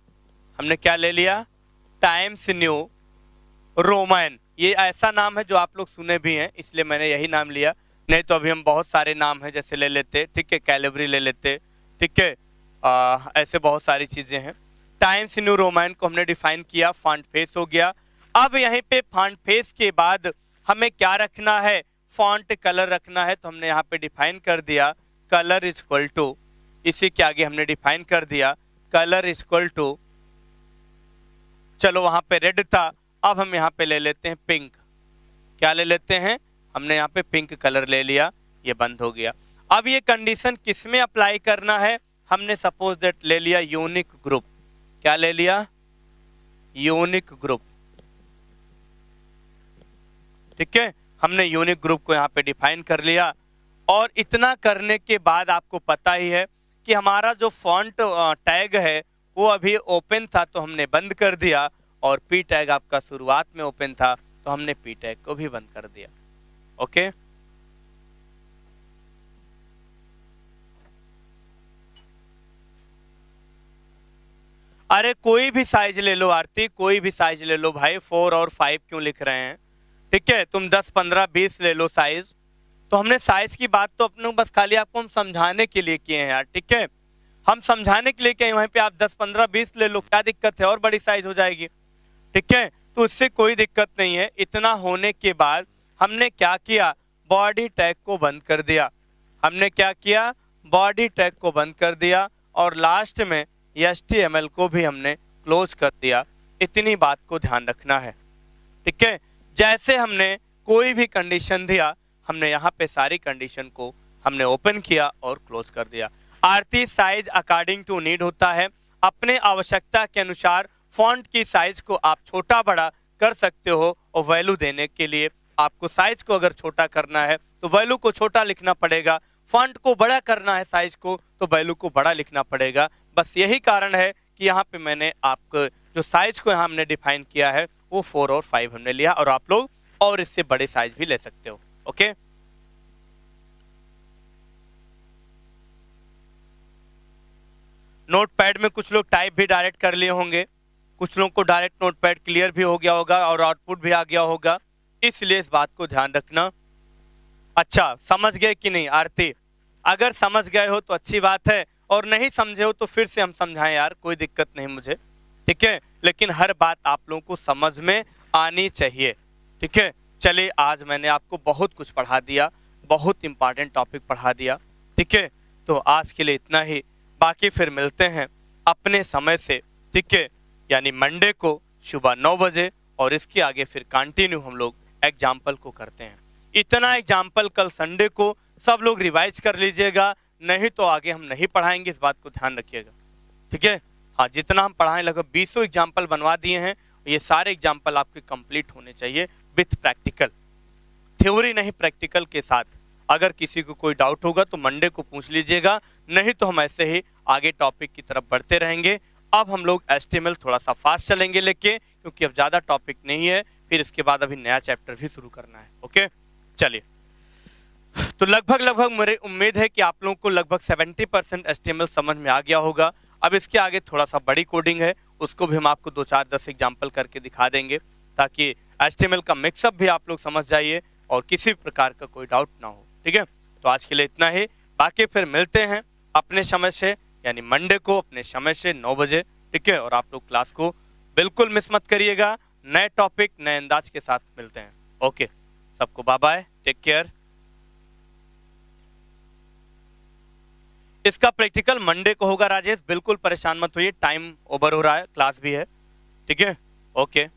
हमने क्या ले लिया, टाइम्स न्यू रोमन। ये ऐसा नाम है जो आप लोग सुने भी हैं, इसलिए मैंने यही नाम लिया, नहीं तो अभी हम बहुत सारे नाम हैं जैसे ले लेते, ठीक है, कैलिब्री ले लेते, ठीक है, ऐसे बहुत सारी चीजें हैं। टाइम्स न्यू रोमन को हमने डिफाइन किया, फॉन्ट फेस हो गया। अब यहीं पे फॉन्ट फेस के बाद हमें क्या रखना है, फॉन्ट कलर रखना है, तो हमने यहाँ पे डिफाइन कर दिया कलर इक्वल टू, इसी के आगे हमने डिफाइन कर दिया कलर इक्वल टू, चलो वहां पे रेड था, अब हम यहाँ पे ले लेते हैं पिंक, क्या ले लेते हैं, हमने यहाँ पे पिंक कलर ले लिया, ये बंद हो गया। अब ये कंडीशन किस में अप्लाई करना है, हमने सपोज दैट ले लिया यूनिक ग्रुप, क्या ले लिया, यूनिक ग्रुप, ठीक है। हमने यूनिक ग्रुप को यहाँ पे डिफाइन कर लिया। और इतना करने के बाद आपको पता ही है कि हमारा जो फॉन्ट टैग है वो अभी ओपन था तो हमने बंद कर दिया, और पी टैग आपका शुरुआत में ओपन था तो हमने पी टैग को भी बंद कर दिया। ओके, अरे कोई भी साइज ले लो आरती, कोई भी साइज ले लो भाई, 4 और 5 क्यों लिख रहे हैं? ठीक है, तुम 10, 15, 20 ले लो साइज। तो हमने साइज की बात तो अपने बस खाली आपको हम समझाने के लिए किए हैं यार। ठीक है, हम समझाने के लिए किए, वहीं पे आप 10, 15, 20 ले लो, क्या दिक्कत है? और बड़ी साइज हो जाएगी। ठीक है, तो उससे कोई दिक्कत नहीं है। इतना होने के बाद हमने क्या किया? बॉडी टैग को बंद कर दिया। हमने क्या किया? बॉडी टैग को बंद कर दिया, और लास्ट में HTML को भी हमने क्लोज कर दिया। इतनी बात को ध्यान रखना है। ठीक है, जैसे हमने कोई भी कंडीशन दिया, हमने यहाँ पे सारी कंडीशन को हमने ओपन किया और क्लोज कर दिया। आरती, साइज अकॉर्डिंग टू नीड होता है। अपने आवश्यकता के अनुसार फॉन्ट की साइज को आप छोटा बड़ा कर सकते हो, और वैल्यू देने के लिए आपको साइज को अगर छोटा करना है तो वैल्यू को छोटा लिखना पड़ेगा, फॉन्ट को बड़ा करना है साइज को तो वैल्यू को बड़ा लिखना पड़ेगा। बस यही कारण है कि यहाँ पे मैंने आपको जो साइज को यहाँ हमने डिफाइन किया है वो 4 और 5 हमने लिया, और आप लोग और इससे बड़े साइज भी ले सकते हो। ओके, नोटपैड में कुछ लोग टाइप भी डायरेक्ट कर लिए होंगे, कुछ लोगों को डायरेक्ट नोटपैड क्लियर भी हो गया होगा और आउटपुट भी आ गया होगा, इसलिए इस बात को ध्यान रखना। अच्छा, समझ गए कि नहीं आरती? अगर समझ गए हो तो अच्छी बात है, और नहीं समझे हो तो फिर से हम समझाएं यार, कोई दिक्कत नहीं मुझे। ठीक है, लेकिन हर बात आप लोगों को समझ में आनी चाहिए। ठीक है, चलिए आज मैंने आपको बहुत कुछ पढ़ा दिया, बहुत इंपॉर्टेंट टॉपिक पढ़ा दिया। ठीक है, तो आज के लिए इतना ही, बाकी फिर मिलते हैं अपने समय से। ठीक है, यानी मंडे को सुबह 9 बजे, और इसके आगे फिर कंटिन्यू हम लोग एग्जाम्पल को करते हैं। इतना एग्जाम्पल कल संडे को सब लोग रिवाइज कर लीजिएगा, नहीं तो आगे हम नहीं पढ़ाएंगे, इस बात को ध्यान रखिएगा। ठीक है, हाँ, जितना हम पढ़ाएं लगभग 20 एग्जाम्पल बनवा दिए हैं, ये सारे एग्जाम्पल आपके कंप्लीट होने चाहिए विथ प्रैक्टिकल, थ्योरी नहीं प्रैक्टिकल के साथ। अगर किसी को कोई डाउट होगा तो मंडे को पूछ लीजिएगा, नहीं तो हम ऐसे ही आगे टॉपिक की तरफ बढ़ते रहेंगे। अब हम लोग HTML थोड़ा सा फास्ट चलेंगे लेके, क्योंकि अब ज़्यादा टॉपिक नहीं है, फिर इसके बाद अभी नया चैप्टर भी शुरू करना है। ओके, चलिए, तो लगभग मेरी उम्मीद है कि आप लोगों को लगभग 70% HTML समझ में आ गया होगा। अब इसके आगे थोड़ा सा बड़ी कोडिंग है, उसको भी हम आपको 2, 4, 10 एग्जाम्पल करके दिखा देंगे, ताकि HTML का मिक्सअप भी आप लोग समझ जाइए और किसी प्रकार का कोई डाउट ना हो। ठीक है, तो आज के लिए इतना ही, बाकी फिर मिलते हैं अपने समय से, यानी मंडे को अपने समय से 9 बजे। ठीक है, और आप लोग क्लास को बिल्कुल मिस मत करिएगा, नए टॉपिक नए अंदाज के साथ मिलते हैं। ओके, सबको बाय बाय, टेक केयर। इसका प्रैक्टिकल मंडे को होगा राजेश, बिल्कुल परेशान मत होइए, टाइम ओवर हो रहा है, क्लास भी है। ठीक है, ओके।